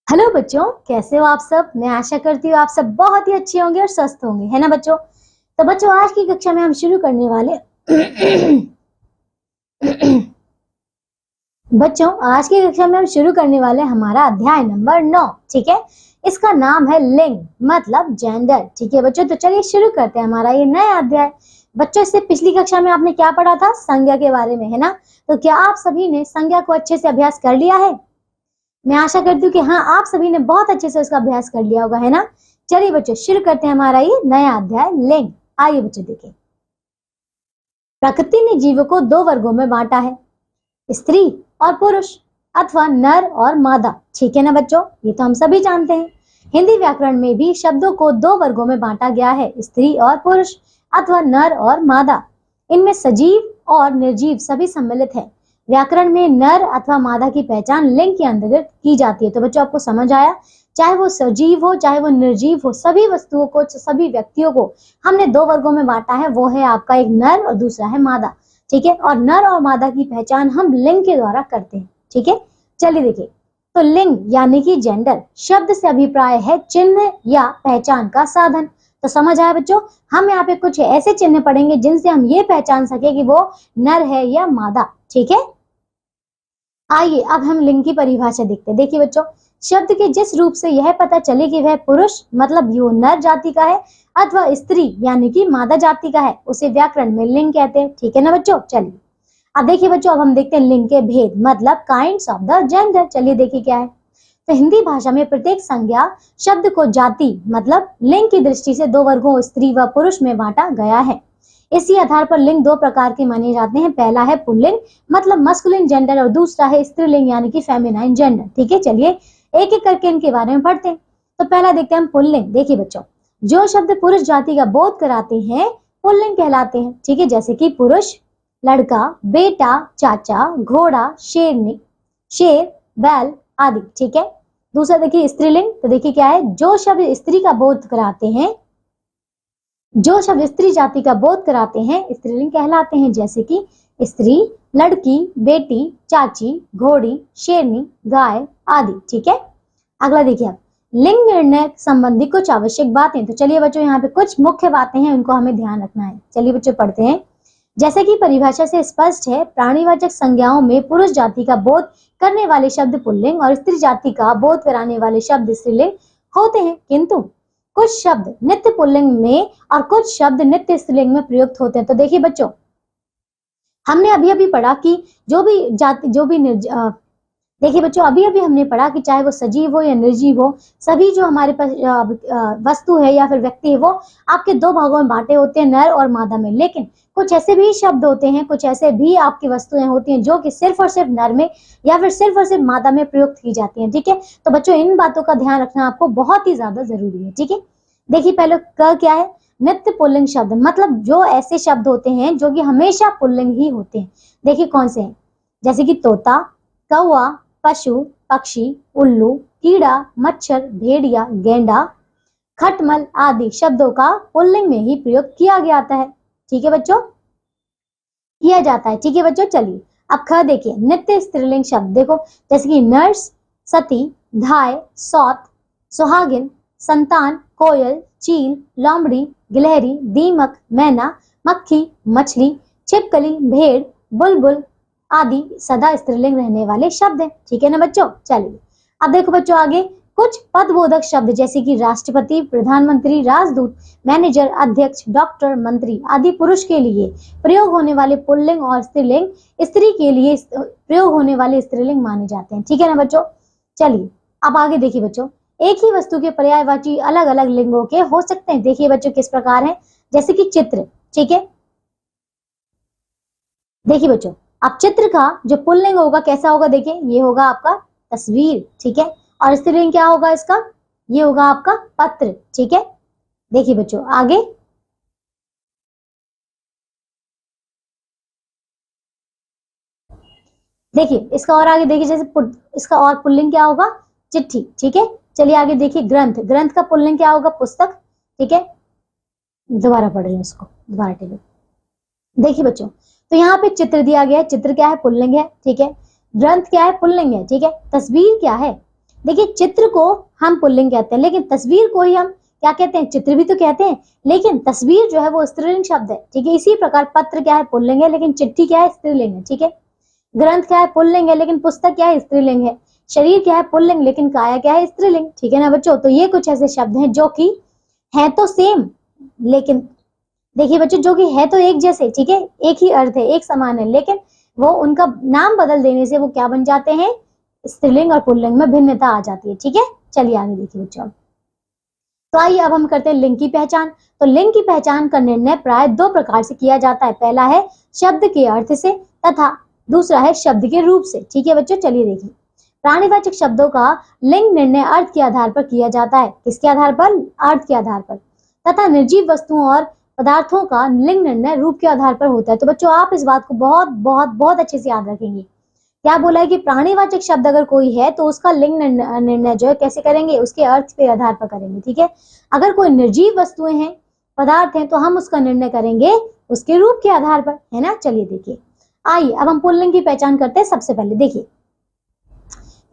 Hello बच्चों, कैसे हो आप सब। मैं आशा करती हूँ आप सब बहुत ही अच्छे होंगे और स्वस्थ होंगे, है ना बच्चों। तो बच्चों, आज की कक्षा में हम शुरू करने वाले बच्चों, आज की कक्षा में हम शुरू करने वाले हमारा अध्याय नंबर 9। ठीक है, इसका नाम है लिंग मतलब जेंडर। ठीक है बच्चों, तो चलिए शुरू करते हैं हमारा ये नया अध्याय। बच्चों, इससे पिछली कक्षा में आपने क्या पढ़ा था? संज्ञा के बारे में, है ना। तो क्या आप सभी ने संज्ञा को अच्छे से अभ्यास कर लिया है? मैं आशा करती हूँ कि हाँ, आप सभी ने बहुत अच्छे से उसका अभ्यास कर लिया होगा, है ना। चलिए बच्चों, शुरू करते हैं हमारा ये नया अध्याय लिंग। आइए बच्चों देखें। प्रकृति ने जीवों को दो वर्गों में बांटा है, स्त्री और पुरुष अथवा नर और मादा। ठीक है ना बच्चों, ये तो हम सभी जानते हैं। हिंदी व्याकरण में भी शब्दों को दो वर्गों में बांटा गया है, स्त्री और पुरुष अथवा नर और मादा। इनमें सजीव और निर्जीव सभी सम्मिलित है। व्याकरण में नर अथवा मादा की पहचान लिंग के अंतर्गत की जाती है। तो बच्चों, आपको समझ आया, चाहे वो सजीव हो चाहे वो निर्जीव हो, सभी वस्तुओं को, सभी व्यक्तियों को हमने दो वर्गों में बांटा है। वो है आपका एक नर और दूसरा है मादा। ठीक है, और नर और मादा की पहचान हम लिंग के द्वारा करते हैं। ठीक है, चलिए देखिए। तो लिंग यानी कि जेंडर शब्द से अभिप्राय है चिन्ह या पहचान का साधन। तो समझ आया बच्चों, हम यहाँ पे कुछ ऐसे चिन्ह पढ़ेंगे जिनसे हम ये पहचान सके कि वो नर है या मादा। ठीक है, आइए अब हम लिंग की परिभाषा देखते हैं। देखिए बच्चों, शब्द के जिस रूप से यह पता चले कि वह पुरुष मतलब यो नर जाति का है अथवा स्त्री यानी कि मादा जाति का है, उसे व्याकरण में लिंग कहते हैं। ठीक है ना बच्चों। चलिए अब देखिए बच्चों, अब हम देखते हैं लिंग के भेद मतलब काइंड्स ऑफ द जेंडर। चलिए देखिए क्या है। तो हिंदी भाषा में प्रत्येक संज्ञा शब्द को जाति मतलब लिंग की दृष्टि से दो वर्गों स्त्री व पुरुष में बांटा गया है। इसी आधार पर लिंग दो प्रकार के माने जाते हैं। पहला है पुल्लिंग मतलब मस्कुलिन जेंडर और दूसरा है स्त्रीलिंग यानी कि फेमिनाइन जेंडर। ठीक है, चलिए एक एक करके इनके बारे में पढ़ते हैं। तो पहला देखते हैं हम पुल्लिंग। देखिए बच्चों, जो शब्द पुरुष जाति का बोध कराते हैं पुल्लिंग कहलाते हैं। ठीक है, जैसे कि पुरुष, लड़का, बेटा, चाचा, घोड़ा, शेरनी, शेर, बैल आदि। ठीक है, दूसरा देखिए स्त्रीलिंग। तो देखिए क्या है, जो शब्द स्त्री का बोध कराते हैं, जो शब्द स्त्री जाति का बोध कराते हैं स्त्रीलिंग कहलाते हैं। जैसे कि स्त्री, लड़की, बेटी, चाची, घोड़ी, शेरनी, गाय आदि। ठीक है, अगला देखिए आप लिंग निर्णय संबंधी कुछ आवश्यक बातें। तो चलिए बच्चों, यहाँ पे कुछ मुख्य बातें हैं, उनको हमें ध्यान रखना है। चलिए बच्चों पढ़ते हैं। जैसे कि परिभाषा से स्पष्ट है, प्राणीवाचक संज्ञाओं में पुरुष जाति का बोध करने वाले शब्द पुल्लिंग और स्त्री जाति का बोध कराने वाले शब्द स्त्रीलिंग होते हैं, किंतु कुछ शब्द नित्य पुल्लिंग में और कुछ शब्द नित्य स्त्रीलिंग में प्रयुक्त होते हैं। तो देखिए बच्चों, हमने अभी अभी पढ़ा कि जो भी जाति देखिए बच्चों, अभी अभी हमने पढ़ा कि चाहे वो सजीव हो या निर्जीव हो, सभी जो हमारे पास वस्तु है या फिर व्यक्ति है, वो आपके दो भागों में बांटे होते हैं, नर और मादा में। लेकिन कुछ ऐसे भी शब्द होते हैं, कुछ ऐसे भी आपकी वस्तुएं होती हैं जो कि सिर्फ और सिर्फ नर में या फिर सिर्फ और सिर्फ मादा में प्रयुक्त की जाती हैं। ठीक है, तो बच्चों इन बातों का ध्यान रखना आपको बहुत ही ज्यादा जरूरी है। ठीक है, देखिए पहले क क्या है, नित्य पुल्लिंग शब्द मतलब जो ऐसे शब्द होते हैं जो कि हमेशा पुल्लिंग ही होते हैं। देखिए कौन से हैं, जैसे कि तोता, कौवा, पशु, पक्षी, उल्लू, कीड़ा, मच्छर, भेड़िया, गेंडा, खटमल आदि शब्दों का पुल्लिंग में ही प्रयोग किया गया आता है। ठीक है बच्चों, किया जाता है। ठीक है बच्चों, चलिए अब ख देखिए नित्य स्त्रीलिंग शब्द। देखो जैसे कि नर्स, सती, धाय, सौत, सुहागिन, संतान, कोयल, चील, लोमड़ी, गिलहरी, दीमक, मैना, मक्खी, मछली, छिपकली, भेड़, बुलबुल आदि सदा स्त्रीलिंग रहने वाले शब्द हैं। ठीक है ना बच्चों। चलिए अब देखो बच्चों आगे कुछ पदबोधक शब्द जैसे कि राष्ट्रपति, प्रधानमंत्री, राजदूत, मैनेजर, अध्यक्ष, डॉक्टर, मंत्री आदि पुरुष के लिए प्रयोग होने वाले पुल्लिंग और स्त्रीलिंग स्त्री के लिए प्रयोग होने वाले स्त्रीलिंग माने जाते हैं। ठीक है ना बच्चों। चलिए अब आगे देखिए बच्चों, एक ही वस्तु के पर्यायवाची अलग अलग लिंगों के हो सकते हैं। देखिए बच्चों किस प्रकार है, जैसे कि चित्र। ठीक है, देखिए बच्चों, अब चित्र का जो पुल्लिंग होगा कैसा होगा, देखिए ये होगा आपका तस्वीर। ठीक है, और स्त्रीलिंग क्या होगा इसका, ये होगा आपका पत्र। ठीक है, देखिए बच्चों आगे देखिए इसका और आगे देखिए, जैसे इसका और पुल्लिंग क्या होगा, चिट्ठी। ठीक है, चलिए आगे देखिए ग्रंथ। ग्रंथ का पुल्लिंग क्या होगा, पुस्तक। ठीक है, दोबारा पढ़ रही हूँ इसको, दोबारा टेबल। देखिए बच्चों, तो यहाँ पे चित्र दिया गया है, चित्र क्या है, पुल्लिंग है। ठीक है, ग्रंथ क्या है, पुल्लिंग है। ठीक है, तस्वीर क्या है, देखिए चित्र को हम पुल्लिंग कहते हैं, लेकिन तस्वीर को ही हम क्या कहते हैं, चित्र भी तो कहते हैं, लेकिन तस्वीर जो है वो स्त्रीलिंग शब्द है, ठीक है। इसी प्रकार पत्र क्या है, पुल्लिंग है, लेकिन चिट्ठी क्या है, स्त्रीलिंग है, ठीक है। ग्रंथ क्या है, पुल्लिंग है, लेकिन पुस्तक क्या है, स्त्रीलिंग है। शरीर क्या है, पुल्लिंग, लेकिन काया क्या है, स्त्रीलिंग, ठीक है ना बच्चों। तो ये कुछ ऐसे शब्द हैं जो कि है तो सेम, लेकिन देखिए बच्चों जो कि है तो एक जैसे, ठीक है, एक ही अर्थ है, एक समान है, लेकिन वो उनका नाम बदल देने से वो क्या बन जाते हैं, स्त्रीलिंग और पुल्लिंग में भिन्नता आ जाती है, ठीक है। चलिए आगे देखिए बच्चों। तो आइए अब हम करते हैं लिंग की पहचान। तो लिंग की पहचान का निर्णय प्राय दो प्रकार से किया जाता है। पहला है शब्द के अर्थ से तथा दूसरा है शब्द के रूप से, ठीक है बच्चों। चलिए देखिए, प्राणीवाचक शब्दों का लिंग निर्णय अर्थ के आधार पर किया जाता है। किसके आधार पर, अर्थ के आधार पर। तथा निर्जीव वस्तुओं और पदार्थों का लिंग निर्णय रूप के आधार पर होता है। तो बच्चों आप इस बात को बहुत बहुत बहुत अच्छे से याद रखेंगे। क्या बोला है कि प्राणीवाचक शब्द अगर कोई है तो उसका लिंग निर्णय जो है कैसे करेंगे, उसके अर्थ के आधार पर करेंगे, ठीक है। अगर कोई निर्जीव वस्तुएं हैं, पदार्थ हैं, तो हम उसका निर्णय करेंगे उसके रूप के आधार पर, है ना। चलिए देखिए, आइए अब हम पुल्लिंग की पहचान करते हैं। सबसे पहले देखिए,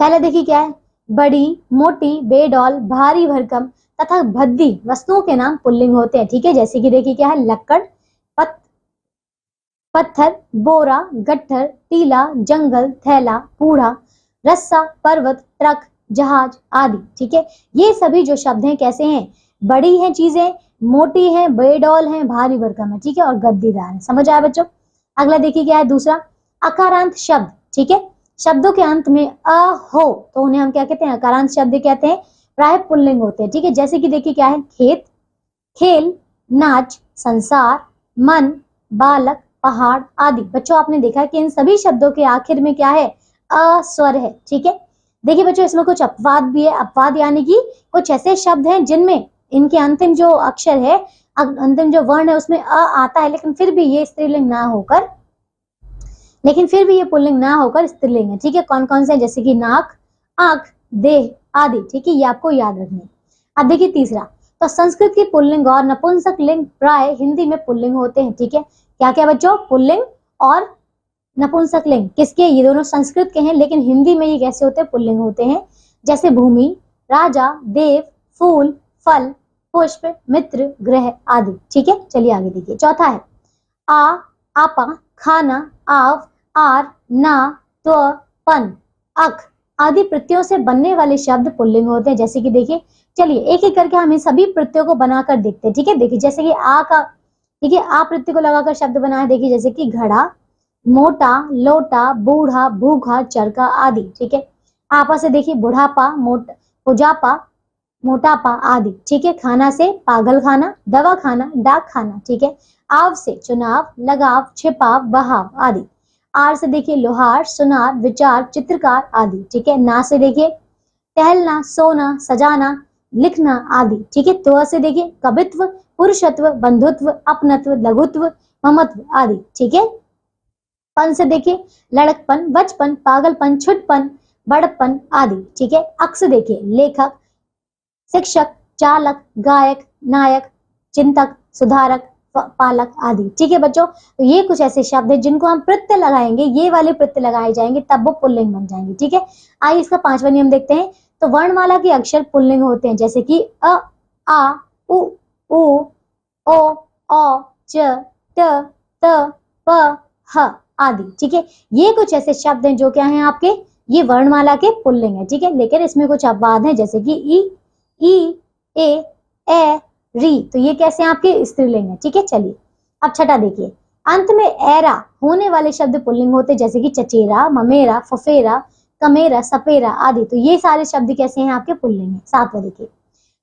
पहले देखिए क्या है, बड़ी, मोटी, बेडौल, भारी भरकम तथा भद्दी वस्तुओं के नाम पुल्लिंग होते हैं, ठीक है। जैसे कि देखिए क्या है, लक्कड़, पत्थर, बोरा, गट्ठर, टीला, जंगल, थैला, कूड़ा, रस्सा, पर्वत, ट्रक, जहाज आदि, ठीक है। ये सभी जो शब्द हैं कैसे हैं, बड़ी हैं चीजें, मोटी हैं, बेडौल हैं, भारी भरकम है, ठीक है, और गद्दीदार है। समझ आया बच्चों। अगला देखिए क्या है, दूसरा अकारांत शब्द, ठीक है। शब्दों के अंत में अ हो तो उन्हें हम क्या कहते हैं, अकारांत शब्द कहते हैं, प्राय पुल्लिंग होते हैं, ठीक है। जैसे कि देखिए क्या है, खेत, खेल, नाच, संसार, मन, बालक, पहाड़ आदि। बच्चों आपने देखा कि इन सभी शब्दों के आखिर में क्या है, अ स्वर है, ठीक है। देखिए बच्चों इसमें कुछ अपवाद भी है। अपवाद यानी कि कुछ ऐसे शब्द हैं जिनमें इनके अंतिम जो अक्षर है, अंतिम जो वर्ण है उसमें अ आता है, लेकिन फिर भी ये स्त्रीलिंग ना होकर, लेकिन फिर भी ये पुल्लिंग ना होकर स्त्रीलिंग है, ठीक है। कौन कौन से, जैसे कि नाक, आंख, देह आदि, ठीक है, ये आपको याद रखना है। अब देखिए तीसरा, तो संस्कृत की पुल्लिंग और नपुंसक लिंग प्राय हिंदी में पुल्लिंग होते हैं, ठीक है। क्या क्या बच्चों, पुल्लिंग और नपुंसक लिंग किसके, ये दोनों संस्कृत के हैं, लेकिन हिंदी में ये कैसे होते हैं, पुल्लिंग होते हैं। जैसे भूमि, राजा, देव, फूल, फल, पुष्प, मित्र, ग्रह आदि, ठीक है। चलिए आगे देखिए, चौथा है आ, आपा, खाना, आव, आर, ना, त्व, पन, अक आदि प्रत्ययों से बनने वाले शब्द पुल्लिंग होते हैं। जैसे कि देखिए, चलिए एक एक करके हम इन सभी प्रत्ययों को बनाकर देखते हैं, ठीक है। देखिए जैसे कि आ का, ठीक है, आ प्रत्यय को लगाकर शब्द बना है। देखिए जैसे कि घड़ा, मोटा, लोटा, बूढ़ा, भूखा, चरखा आदि, ठीक है। आपा से देखिए बुढ़ापा, बुढ़ापा, मोटापा आदि, ठीक है। खाना से पागल खाना, दवा खाना, डाक खाना, ठीक है। आव से चुनाव, लगाव, छिपाव, बहाव आदि। आर से देखिए लोहार, सुनार, विचार, चित्रकार आदि, ठीक है। ना से देखिए टहलना, सोना, सजाना, लिखना आदि, ठीक है। त्व से देखिए कवित्व, पुरुषत्व, बंधुत्व, अपनत्व, लघुत्व, ममत्व आदि, ठीक है। पन से देखिए लड़कपन, बचपन, पागलपन, छुटपन, बड़पन आदि, ठीक है। अक से देखिए लेखक, शिक्षक, चालक, गायक, नायक, चिंतक, सुधारक, पालक आदि, ठीक है बच्चों। तो ये कुछ ऐसे शब्द हैं जिनको हम प्रत्यय लगाएंगे, ये वाले प्रत्यय लगाए जाएंगे तब वो पुल्लिंग बन जाएंगे, ठीक है। आइए इसका पांचवा नियम देखते हैं। तो वर्णमाला के अक्षर पुल्लिंग होते हैं, जैसे कि अ, आ, उ, ओ, औ, च, त, प, ह आदि, ठीक है। ये कुछ ऐसे शब्द हैं जो क्या हैं आपके, ये वर्णमाला के पुल्लिंग है, ठीक है। लेकिन इसमें कुछ अपवाद हैं, जैसे कि ई, ए, री, तो ये कैसे हैं आपके, स्त्रीलिंग है, ठीक है। चलिए अब छठा देखिए, अंत में एरा होने वाले शब्द पुल्लिंग होते हैं, जैसे कि चचेरा, ममेरा, फफेरा, कमेरा, सपेरा आदि। तो ये सारे शब्द कैसे हैं आपके, पुल्लिंग है। सातवां देखिए,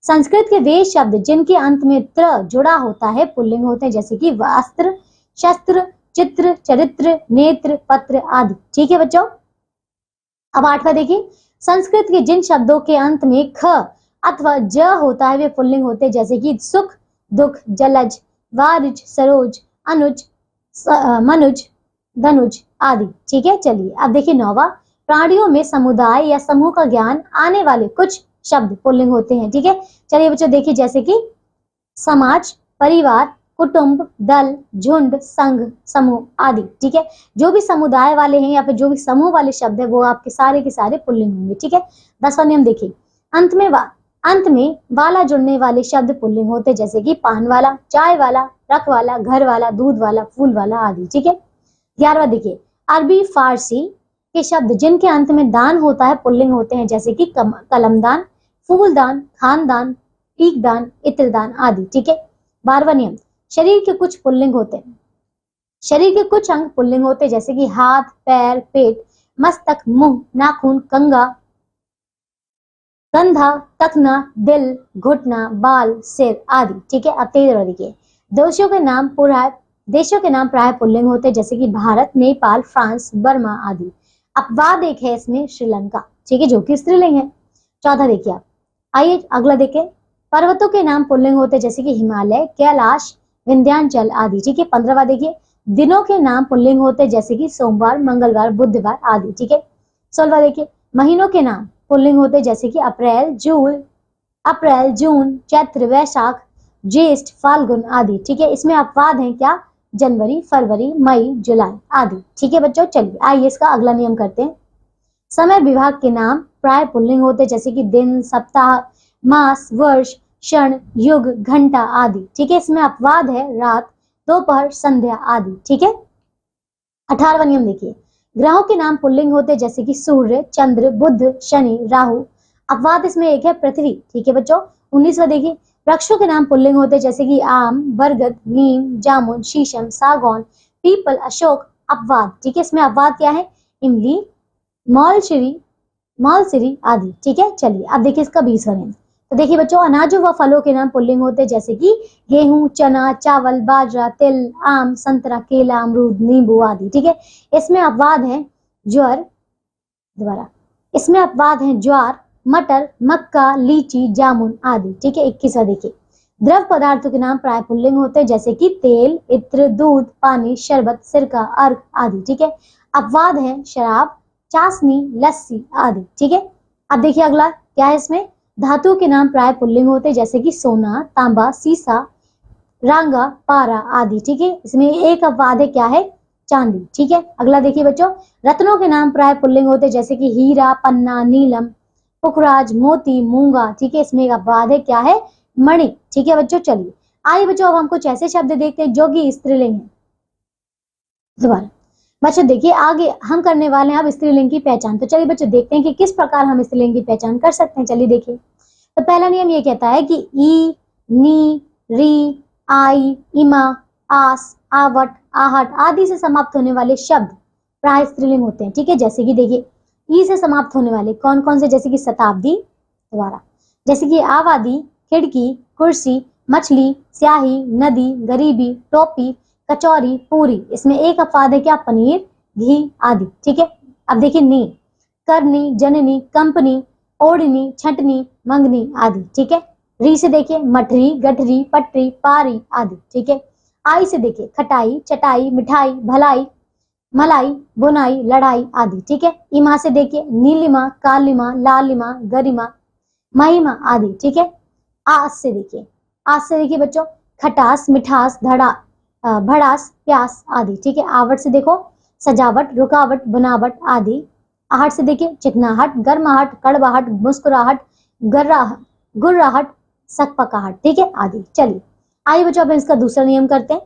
संस्कृत के वे शब्द जिनके अंत में त्र जुड़ा होता है पुल्लिंग होते हैं, जैसे कि वस्त्र, शस्त्र, चित्र, चरित्र, नेत्र, पत्र आदि, ठीक है बच्चों। अब आठवां देखिए, संस्कृत के जिन शब्दों के अंत में ख अथवा ज होता है वे पुल्लिंग होते हैं, जैसे कि सुख, दुख, जलज, वारिज, सरोज, अनुज, मनुज, धनुज आदि, ठीक है। चलिए अब देखिए नौवा, प्राणियों में समुदाय या समूह का ज्ञान आने वाले कुछ शब्द पुल्लिंग होते हैं, ठीक है। चलिए बच्चों देखिए, जैसे कि समाज, परिवार, कुटुंब, दल, झुंड, संघ, समूह आदि। ठीक है, जो भी समुदाय वाले हैं या फिर जो भी समूह वाले शब्द है वो आपके सारे के सारे पुल्लिंग होंगे। ठीक है, 10वां नियम देखिए, अंत में वाला जुड़ने वाले शब्द पुल्लिंग होते, जैसे कि पान वाला, चाय वाला, रख वाला, घर वाला, दूध वाला, फूल वाला आदि। ठीक है, 11वां देखिए, अरबी फारसी के शब्द जिनके अंत में दान होता है पुल्लिंग होते हैं, जैसे कि कलमदान, फूलदान, खानदान, टीकदान, इत्रदान आदि। ठीक है, 12वां नियम, शरीर के कुछ पुल्लिंग होते हैं, शरीर के कुछ अंग पुल्लिंग होते हैं, जैसे कि हाथ, पैर, पेट, मस्तक, मुंह, नाखून, कंगा, कंधा, टखना, दिल, घुटना, बाल, सिर आदि। ठीक है, अब 13वां देखिए, देशों के नाम प्राय पुल्लिंग होते हैं, जैसे कि भारत, नेपाल, फ्रांस, बर्मा आदि। अपवाद एक है इसमें श्रीलंका, ठीक है, जो कि स्त्रीलिंग है। 14 देखिए आप, आइए अगला देखें, पर्वतों के नाम पुल्लिंग होते हैं, जैसे कि हिमालय, कैलाश, विंध्याचल आदि। ठीक है, 15वां देखिए, दिनों के नाम पुल्लिंग होते हैं, जैसे कि सोमवार, मंगलवार, बुधवार आदि। ठीक है, 16वां देखिए, महीनों के नाम पुल्लिंग होते हैं, जैसे कि अप्रैल, जून, चैत्र, वैशाख, ज्येष्ठ, फाल्गुन आदि। ठीक है, इसमें अपवाद हैं क्या, जनवरी, फरवरी, मई, जुलाई आदि। ठीक है बच्चों, चलिए आइए इसका अगला नियम करते हैं। समय विभाग के नाम प्राय पुल्लिंग होते हैं, जैसे कि दिन, सप्ताह, मास, वर्ष, क्षण, युग, घंटा आदि। ठीक है, इसमें अपवाद है रात, दोपहर, संध्या आदि। ठीक है, 18वां नियम देखिए, ग्रहों के नाम पुल्लिंग होते हैं, जैसे कि सूर्य, चंद्र, बुध, शनि, राहु। अपवाद इसमें एक है पृथ्वी। ठीक है बच्चों, 19वां देखिए, वृक्षों के नाम पुल्लिंग होते हैं, जैसे कि आम, बरगद, नीम, जामुन, शीशम, सागौन, पीपल, अशोक। अपवाद, ठीक है, इसमें अपवाद क्या है, इमली, मौलसिरी आदि। ठीक है, चलिए अब देखिए इसका 20वां नियम। तो देखिए बच्चों, अनाजों व फलों के नाम पुल्लिंग होते हैं, जैसे कि गेहूं, चना, चावल, बाजरा, तिल, आम, संतरा, केला, अमरूद, नींबू आदि। ठीक है, इसमें अपवाद है ज्वार, मटर, मक्का, लीची, जामुन आदि। ठीक है, 21वां देखिए, द्रव पदार्थों के नाम प्राय पुल्लिंग होते हैं, जैसे कि तेल, इत्र, दूध, पानी, शरबत, सिरका, अर्क आदि। ठीक है, अपवाद है शराब, चाशनी, लस्सी आदि। ठीक है, अब देखिए अगला क्या है, इसमें धातुओं के नाम प्राय पुल्लिंग होते हैं, जैसे कि सोना, तांबा, सीसा, रांगा, पारा आदि। ठीक है, इसमें एक अपवाद है, क्या है, चांदी। ठीक है, अगला देखिए बच्चों, रत्नों के नाम प्राय पुल्लिंग होते हैं, जैसे कि हीरा, पन्ना, नीलम, पुखराज, मोती, मूंगा। ठीक है, इसमें एक अपवाद है, क्या है, मणि। ठीक है बच्चों, चलिए आइए बच्चों अब हम कुछ ऐसे शब्द देखते हैं जो कि स्त्रीलिंग है। दोबारा बच्चों देखिए, आगे हम करने वाले हैं अब स्त्रीलिंग की पहचान। तो चलिए बच्चों देखते हैं कि किस प्रकार हम स्त्रीलिंग की पहचान कर सकते हैं। चलिए देखिए, तो पहला नियम ये कहता है कि ई, नी, री, आई, इमा, आस, आवट, आहट आदि से समाप्त होने वाले शब्द प्राय स्त्रीलिंग होते हैं। ठीक है, जैसे कि देखिए, ई से समाप्त होने वाले कौन कौन से, जैसे कि शताब्दी, दोबारा, जैसे कि आबादी, खिड़की, कुर्सी, मछली, स्याही, नदी, गरीबी, टोपी, कचौरी, पूरी। इसमें एक अपवाद है, क्या, पनीर, घी आदि। ठीक है, अब देखिए, नी, करनी, जननी, कंपनी, ओढ़नी, छटनी, मंगनी आदि। ठीक है, री से देखिए, मठरी, गठरी, पटरी, पारी आदि। ठीक है, आई से देखिए, खटाई, चटाई, मिठाई, भलाई, मलाई, बुनाई, लड़ाई आदि। ठीक है, इमा से देखिए, नीलिमा, कालिमा, लालिमा, गरिमा, महिमा आदि। ठीक है, आज से देखिए बच्चों, खटास, मिठास, भड़ास, प्यास आदि। ठीक है, आवट से देखो, सजावट, रुकावट, बनावट आदि। आहट से देखिए, चिकनाहट, गर्माहट, कड़वाहट, मुस्कुराहट, गुर्राहट, सकपकाहट। ठीक है, आदि। चलिए आइए बच्चों अब इसका दूसरा नियम करते हैं।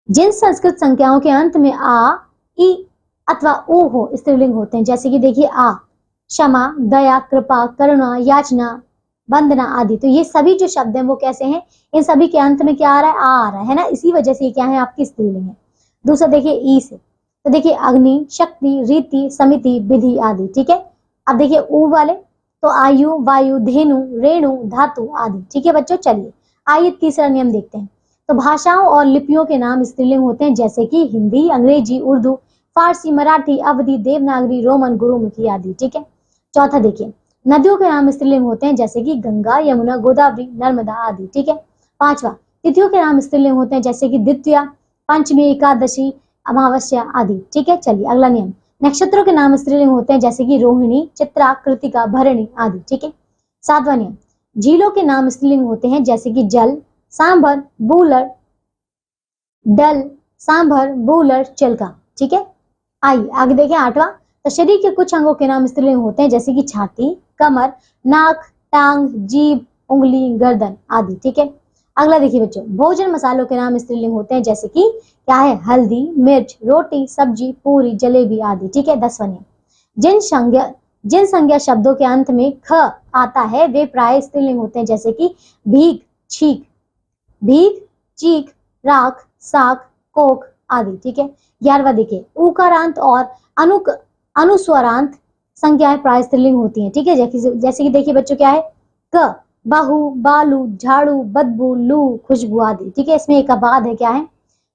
जिन संस्कृत संख्याओं के अंत में आ, ई अथवा उ हो स्त्रीलिंग होते हैं, जैसे कि देखिए, आ, क्षमा, दया, कृपा, करुणा, याचना, वंदना आदि। तो ये सभी जो शब्द हैं वो कैसे हैं, इन सभी के अंत में क्या आ रहा है, आ रहा है ना, इसी वजह से ये क्या है, आपकी स्त्रीलिंग है। दूसरा देखिए, ई से, तो देखिए, अग्नि, शक्ति, रीति, समिति, विधि आदि। ठीक है, अब देखिए ऊ वाले, तो आयु, वायु, धेनु, रेणु, धातु आदि। ठीक है बच्चों, चलिए आइए तीसरा नियम देखते हैं। तो भाषाओं और लिपियों के नाम स्त्रीलिंग होते हैं, जैसे कि हिंदी, अंग्रेजी, उर्दू, फारसी, मराठी, अवधी, देवनागरी, रोमन, गुरुमुखी आदि। ठीक है, चौथा देखिए, नदियों के नाम स्त्रीलिंग होते हैं, जैसे कि गंगा, यमुना, गोदावरी, नर्मदा आदि। ठीक है, पांचवा, तिथियों के नाम स्त्रीलिंग होते हैं, जैसे कि द्वितीया, पंचमी, एकादशी, अमावस्या आदि। ठीक है, चलिए अगला नियम, नक्षत्रों के नाम स्त्रीलिंग होते हैं, जैसे कि रोहिणी, चित्रा, कृतिका, भरणी आदि। ठीक है, सातवां नियम, झीलों के नाम स्त्रीलिंग होते हैं जैसे कि जल, सांभर, बूलर, डल, सांभर, बूलर, चिल्का। ठीक है, आइए आगे देखें 8वां। तो शरीर के कुछ अंगों के नाम स्त्रीलिंग होते हैं जैसे कि छाती, कमर, नाक, टांग, जीभ, उंगली, गर्दन आदि। ठीक है, अगला देखिए बच्चों, भोजन मसालों के नाम स्त्रीलिंग होते हैं जैसे कि क्या है, हल्दी, मिर्च, रोटी, सब्जी, पूरी, जलेबी आदि। ठीक है, 10वां नियम, जिन संज्ञा शब्दों के अंत में ख आता है वे प्राय स्त्रीलिंग होते हैं जैसे कि भीग, छीक, भीग, चीक, राख, साख, कोख आदि। ठीक है, 11वां देखिए, उकारांत और अनुस्वरांत संज्ञाएं प्राय स्त्रीलिंग होती हैं। ठीक है, जैसे कि देखिए बच्चों क्या है, क, बाहु, बालू, झाड़ू, बदबू, लू, खुशबू आदि। ठीक है, इसमें एक अपवाद है, क्या है,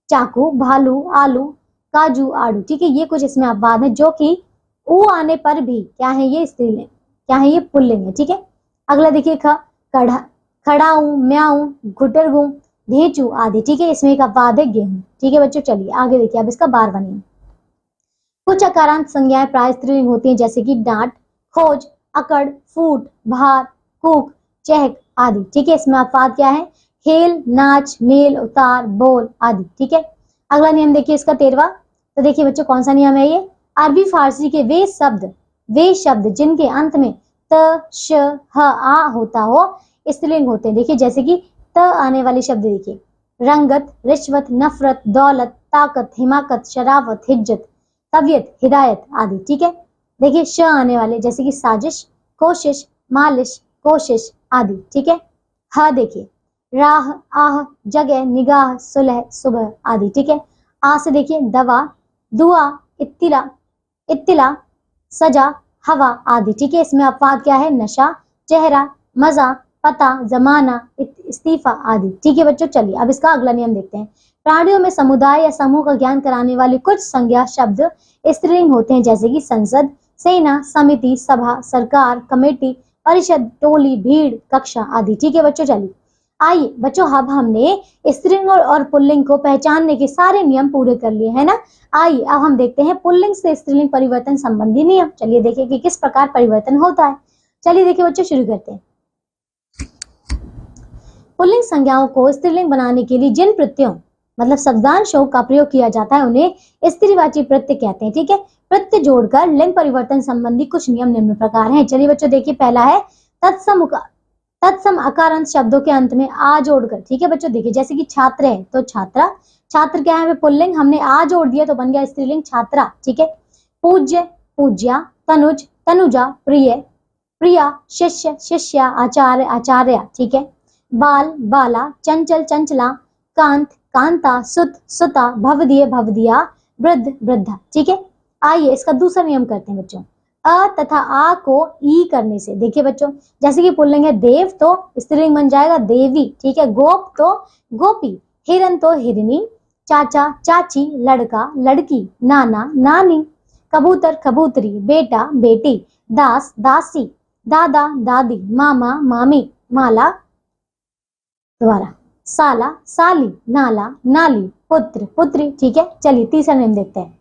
चाकू, भालू, आलू, काजू, आड़ू। ठीक है, ये कुछ इसमें अपवाद है जो कि ऊ आने पर भी क्या है, ये स्त्रीलिंग, क्या है, ये पुल्लिंग है। ठीक है, अगला देखिए ख, कढ़ा, खड़ाऊ, म्याऊ, घुटरगू, भेचू आदि। ठीक है, इसमें एक अपवाद है गेहूं। ठीक है बच्चों, चलिए आगे देखिए अब इसका 12वां नियम, कुछ अकारांत संज्ञाएं प्राय स्त्रीलिंग होती हैं जैसे कि डांट, खोज, अकड़, फूट, भार, कूक, चहक आदि। ठीक है, इसमें अपवाद क्या है, खेल, नाच, मेल, उतार, बोल आदि। ठीक है, अगला नियम देखिए इसका 13वां। तो देखिए बच्चों कौन सा नियम है ये, अरबी फारसी के वे शब्द जिनके अंत में त, श, ह, आ होता हो स्त्रीलिंग होते हैं। देखिए जैसे कि त आने वाले शब्द देखिए, रंगत, रिश्वत, नफरत, दौलत, ताकत, हिमाकत, शरावत, हिज्जत, तबीयत, हिदायत आदि। ठीक है, देखिए श आने वाले जैसे कि साजिश, कोशिश, मालिश, कोशिश आदि। ठीक है, ह देखिए, राह, आह, जगह, निगाह, सुलह, सुबह आदि। ठीक है, आ से देखिए दवा, दुआ, इत्तिला, सजा, हवा आदि। ठीक है, इसमें अपवाद क्या है, नशा, चेहरा, मजा, पता, जमाना, इस्तीफा आदि। ठीक है बच्चों, चलिए अब इसका अगला नियम देखते हैं। प्राणियों में समुदाय या समूह का ज्ञान कराने वाले कुछ संज्ञा शब्द स्त्रीलिंग होते हैं जैसे कि संसद, सेना, समिति, सभा, सरकार, कमेटी, परिषद, टोली, भीड़, कक्षा आदि। ठीक है बच्चों, चलिए आइए बच्चों, अब हमने स्त्रीलिंग और पुल्लिंग को पहचानने के सारे नियम पूरे कर लिए है ना। आइए अब हम देखते हैं पुल्लिंग से स्त्रीलिंग परिवर्तन संबंधी नियम। चलिए देखिए कि किस प्रकार परिवर्तन होता है। चलिए देखिए बच्चों, शुरू करते हैं। पुल्लिंग संज्ञाओं को स्त्रीलिंग बनाने के लिए जिन प्रत्ययों मतलब शब्दांशों का प्रयोग किया जाता है उन्हें स्त्रीवाची प्रत्यय कहते हैं। ठीक है, प्रत्यय जोड़कर लिंग परिवर्तन संबंधी कुछ नियम निम्न प्रकार हैं। चलिए बच्चों देखिए, पहला है तत्सम अकारांत शब्दों के अंत में आ जोड़कर। ठीक है बच्चों, देखिए जैसे कि छात्र है तो छात्रा, छात्र क्या है पुल्लिंग, हमने आ जोड़ दिया तो बन गया स्त्रीलिंग छात्रा। ठीक है, पूज्य, पूज्या, तनुज, तनुजा, प्रिय, प्रिया, शिष्य, शिष्या, आचार्य, आचार्या। ठीक है, बाल, बाला, चंचल, चंचला, कांत, कांता, सुत, सुता, भवदीय, भवदिया, वृद्ध, वृद्धा। ठीक है, आइए इसका दूसरा नियम करते हैं बच्चों। अ तथा आ को ई करने से, देखिए बच्चों जैसे कि पुल्लिंग है देव तो स्त्रीलिंग बन जाएगा देवी। ठीक है, गोप तो गोपी, हिरन तो हिरनी, चाचा, चाची, लड़का, लड़की, नाना, नानी, कबूतर, कबूतरी, बेटा, बेटी, दास, दासी, दादा, दादी, मामा, मामी, माला, दोबारा, साला, साली, नाला, नाली, पुत्र, पुत्री। ठीक है, चलिए तीसरा नियम देखते हैं।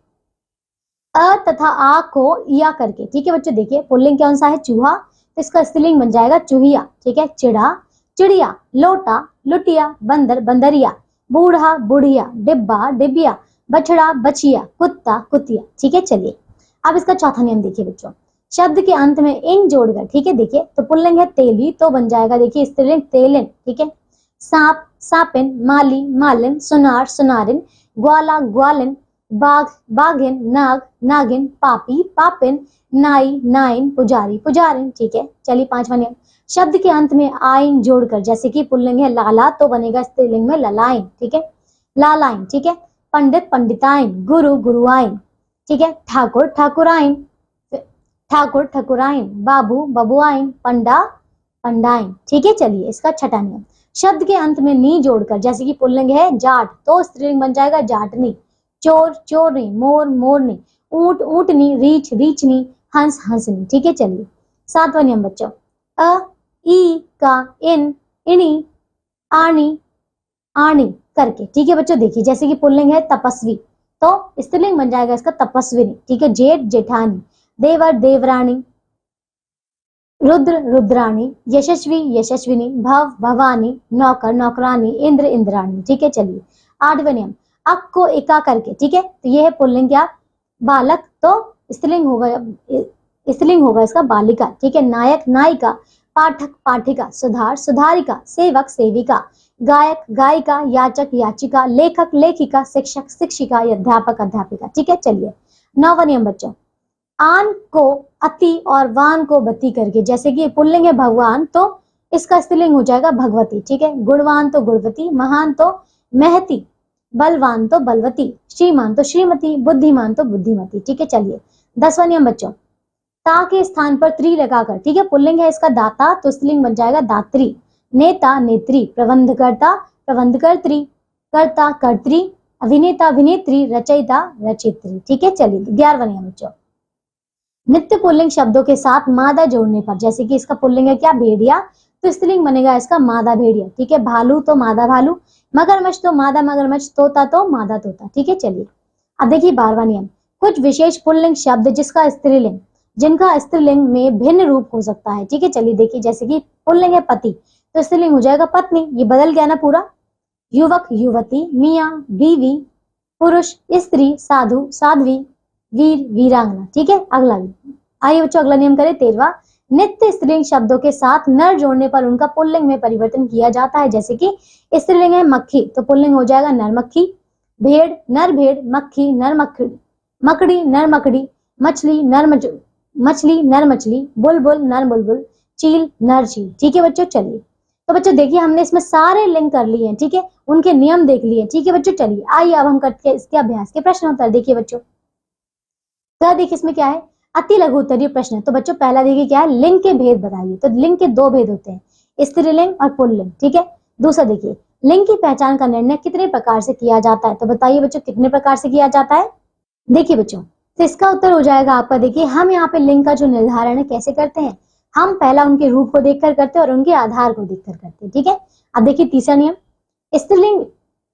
अ तथा आ को या करके। ठीक है बच्चों, देखिए पुल्लिंग कौन सा है, चूहा, तो इसका स्त्रीलिंग बन जाएगा चूहिया। ठीक है, चिड़ा, चिड़िया, लोटा, लुटिया, बंदर, बंदरिया, बूढ़ा, बुढ़िया, डिब्बा, डिबिया, बछड़ा, बछिया, कुत्ता, कुतिया। ठीक है, चलिए अब इसका चौथा नियम देखिए बच्चों, शब्द के अंत में इन जोड़कर। ठीक है, देखिए तो पुल्लिंग है तेली तो बन जाएगा देखिए स्त्रीलिंग तेलिन। ठीक है, सांप, सापिन, माली, मालिन, सुनार, सुनारिन, ग्वाला, ग्वालिन, बाघ, बाघिन, नाग, नागिन, पापी, पापिन, नाई, नाइन, पुजारी, पुजारिन। ठीक है, चलिए पांचवा नियम, शब्द के अंत में आइन जोड़कर, जैसे कि पुल्लिंग है लाला तो बनेगा स्त्रीलिंग में ललाइन। ठीक है, लालाइन। ठीक है, पंडित, पंडिताइन, गुरु, गुरुआइन। ठीक है, ठाकुर, ठाकुराइन, ठाकुर, ठकुराइन, बाबू, बबुआइन, पंडा, पंडाइन। ठीक है, चलिए इसका छठा नियम, शब्द के अंत में नी जोड़कर, जैसे कि पुल्लिंग है जाट तो स्त्रीलिंग बन जाएगा जाटनी, चोर, चोरनी, मोर, मोरनी, ऊंट, ऊंटनी, रीछ, रीछनी, हंस, हंसनी। ठीक है, चलिए सातवां नियम बच्चों, अ, ई का, इन, इनी, आनी, आनी करके। ठीक है बच्चों, देखिए जैसे कि पुल्लिंग है तपस्वी तो स्त्रीलिंग बन जाएगा इसका तपस्विनी। ठीक है, जेठ, जेठानी, देवर, देवरानी, रुद्र रुद्राणी, यशस्वी यशस्विनी, भव भवानी, नौकर नौकरानी, इंद्र इंद्राणी। ठीक है, चलिए 8वां नियम, अक को एका करके, ठीक है, तो ये है पुल्लिंग क्या, बालक, तो स्त्रीलिंग होगा इसका बालिका। ठीक है, नायक नायिका, पाठक पाठिका, सुधार सुधारिका, सेवक सेविका, गायक गायिका, याचक याचिका, लेखक लेखिका, शिक्षक शिक्षिका, अध्यापक अध्यापिका। ठीक है, चलिए 9वां नियम बच्चों, आन को अति और वान को बती करके, जैसे कि पुल्लिंग है भगवान तो इसका स्त्रीलिंग हो जाएगा भगवती। ठीक है, गुणवान तो गुणवती, महान तो महती, बलवान तो बलवती, श्रीमान तो श्रीमती, बुद्धिमान तो बुद्धिमती। ठीक है, चलिए 10वां नियम बच्चों, ता के स्थान पर त्री लगाकर, ठीक है, पुल्लिंग है इसका दाता तो स्त्रीलिंग बन जाएगा दात्री, नेता नेत्री, प्रबंधकर्ता प्रबंधकर्त्री, कर्ता कर्त्री, अभिनेता अभिनेत्री, रचयिता रचयित्री। ठीक है, चलिए 11वां नियम बच्चों, नित्य पुल्लिंग शब्दों के साथ मादा जोड़ने पर, जैसे कि इसका पुल्लिंग है क्या भेड़िया, तो स्त्रीलिंग बनेगा इसका मादा भेड़िया। ठीक है, भालू तो मादा भालू, मगरमच्छ तो मादा मगरमच्छ, तोता तो मादा तोता। ठीक है, चलिए अब देखिए 12वां नियम, कुछ विशेष पुल्लिंग शब्द जिनका स्त्रीलिंग में भिन्न रूप हो सकता है। ठीक है, चलिए देखिए, जैसे कि पुल्लिंग है पति तो स्त्रीलिंग हो जाएगा पत्नी, ये बदल गया ना पूरा, युवक युवती, मियाँ बीवी, पुरुष स्त्री, साधु साध्वी, वीर वीरांगना। ठीक है, अगला आइए बच्चों अगला नियम करें 13वां, नित्य स्त्रीलिंग शब्दों के साथ नर जोड़ने पर उनका पुल्लिंग में परिवर्तन किया जाता है, जैसे कि स्त्रीलिंग है मक्खी तो पुल्लिंग हो जाएगा नर मक्खी, भेड़ नर भेड़, मक्खी नर मक्खी, मकड़ी नर मकड़ी, मछली नर मछली, बुलबुल नर बुलबुल, चील नर चील। ठीक है बच्चों, चलिए तो बच्चों देखिए हमने इसमें सारे लिंक कर लिए हैं। ठीक है, उनके नियम देख लिए। ठीक है बच्चों, चलिए आइए अब हम करते हैं इसके अभ्यास के प्रश्न उत्तर। देखिए बच्चों, तो देखिए इसमें क्या है, अति लघु उत्तरीय प्रश्न। तो बच्चों पहला देखिए क्या है, लिंग के भेद बताइए। तो लिंग के दो भेद होते हैं, स्त्रीलिंग और पुल्लिंग। ठीक है, दूसरा देखिए, लिंग की पहचान का निर्णय कितने प्रकार से किया जाता है। तो बताइए बच्चों कितने प्रकार से किया जाता है। देखिए बच्चों, तो इसका उत्तर हो जाएगा आपका, देखिए हम यहाँ पे लिंग का जो निर्धारण है कैसे करते हैं, हम पहला उनके रूप को देखकर करते हैं और उनके आधार को देखकर करते हैं। ठीक है, अब देखिए तीसरा नियम, स्त्रीलिंग।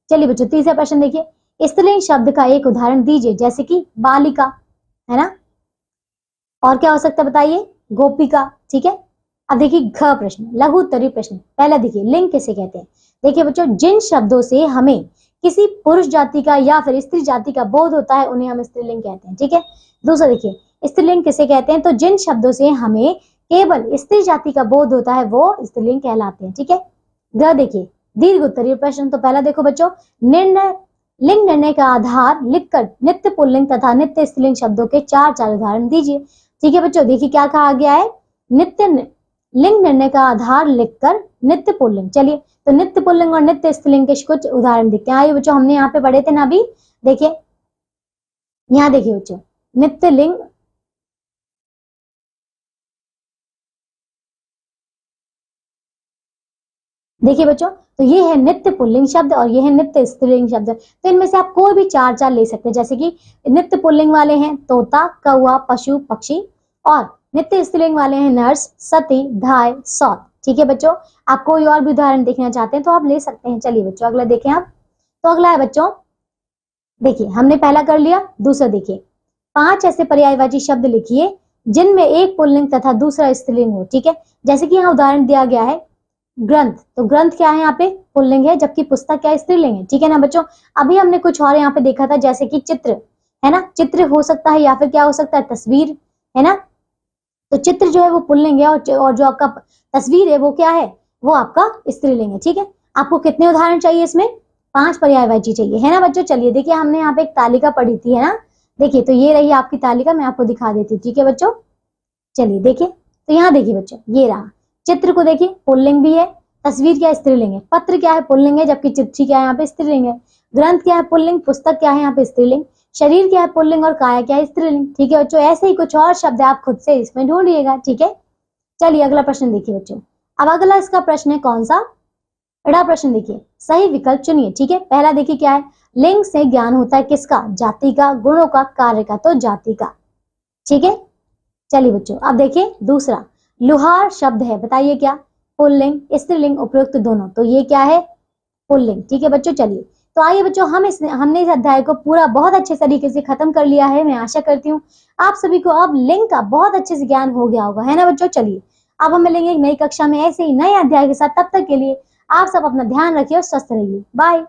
चलिए बच्चों तीसरा प्रश्न देखिए, स्त्रीलिंग शब्द का एक उदाहरण दीजिए, जैसे कि बालिका है ना, और क्या हो सकता है बताइए, गोपिका। ठीक है, अब देखिए घ प्रश्न, लघु उत्तरीय प्रश्न। पहला देखिए लिंग किसे कहते हैं। देखिए बच्चों, जिन शब्दों से हमें किसी पुरुष जाति का या फिर स्त्री जाति का बोध होता है उन्हें हम स्त्रीलिंग कहते हैं। ठीक है, दूसरा देखिए, स्त्रीलिंग किसे कहते हैं, तो जिन शब्दों से हमें केवल स्त्री जाति का बोध होता है वो स्त्रीलिंग कहलाते हैं। ठीक है, ग देखिए दीर्घ उत्तरीय प्रश्न। तो पहला देखो बच्चों, लिंग निर्णय का आधार लिखकर नित्य पुल्लिंग तथा नित्य स्त्रीलिंग शब्दों के चार उदाहरण दीजिए। ठीक है बच्चों, देखिए क्या कहा गया है, नित्य लिंग निर्णय का आधार लिखकर नित्य पुल्लिंग। चलिए तो नित्य पुल्लिंग और नित्य स्त्रीलिंग के कुछ उदाहरण देखते हैं। आइए बच्चों, हमने यहाँ पे पढ़े थे ना अभी, देखिए यहाँ देखिए बच्चों, नित्य लिंग, देखिए बच्चों, तो ये है नित्य पुल्लिंग शब्द और ये है नित्य स्त्रीलिंग शब्द। तो इनमें से आप कोई भी चार ले सकते हैं, जैसे कि नित्य पुल्लिंग वाले हैं तोता, कौआ, पशु, पक्षी, और नित्य स्त्रीलिंग वाले हैं नर्स, सती, धाय, सौत। ठीक है बच्चों, आप कोई और भी उदाहरण देखना चाहते हैं तो आप ले सकते हैं। चलिए बच्चों अगला देखें आप, तो अगला है बच्चों, देखिए हमने पहला कर लिया। दूसरा देखिए, 5 ऐसे पर्यायवाची शब्द लिखिए जिनमें एक पुल्लिंग तथा दूसरा स्त्रीलिंग हो। ठीक है, जैसे कि यहाँ उदाहरण दिया गया है ग्रंथ, तो ग्रंथ क्या है यहाँ पे पुल्लिंग है, जबकि पुस्तक क्या है स्त्रीलिंग है। ठीक है ना बच्चों, अभी हमने कुछ और यहाँ पे देखा था, जैसे कि चित्र है ना, चित्र हो सकता है या फिर क्या हो सकता है, तस्वीर है ना, तो चित्र जो है वो पुल्लिंग है और जो आपका तस्वीर है वो क्या है, वो आपका स्त्रीलिंग है। ठीक है, आपको कितने उदाहरण चाहिए इसमें, 5 पर्यायवाची चाहिए है ना बच्चों। चलिए देखिए हमने यहाँ पे एक तालिका पढ़ी थी है ना, देखिए तो ये रही आपकी तालिका, मैं आपको दिखा देती हूँ। ठीक है बच्चों, चलिए देखिए, तो यहाँ देखिए बच्चों, ये रहा चित्र को देखिए पुल्लिंग भी है, तस्वीर क्या है स्त्रीलिंग है, पत्र क्या है पुल्लिंग है, जबकि चिट्ठी क्या है यहाँ पे स्त्रीलिंग है, ग्रंथ क्या है पुल्लिंग, पुस्तक क्या है यहाँ पे स्त्रीलिंग, शरीर क्या है पुल्लिंग और काया क्या है स्त्रीलिंग। ठीक है बच्चों, ऐसे ही कुछ और शब्द आप खुद से इसमें ढूंढिएगा। ठीक है, चलिए अगला प्रश्न देखिए बच्चों, अब अगला इसका प्रश्न है कौन सा, बड़ा प्रश्न। देखिए सही विकल्प चुनिए। ठीक है, पहला देखिए क्या है, लिंग से ज्ञान होता है किसका, जाति का, गुणों का, कार्य का, तो जाति का। ठीक है, चलिए बच्चों अब देखिए दूसरा, लुहार शब्द है, बताइए क्या, पुल्लिंग स्त्रीलिंग उपयुक्त दोनों, तो ये क्या है पुल्लिंग। ठीक है बच्चों, चलिए तो आइए बच्चों, हमने इस अध्याय को पूरा बहुत अच्छे तरीके से खत्म कर लिया है। मैं आशा करती हूँ आप सभी को अब लिंग का बहुत अच्छे से ज्ञान हो गया होगा है ना बच्चों। चलिए अब हम मिलेंगे एक नई कक्षा में ऐसे ही नए अध्याय के साथ। तब तक के लिए आप सब अपना ध्यान रखिए और स्वस्थ रहिए। बाय।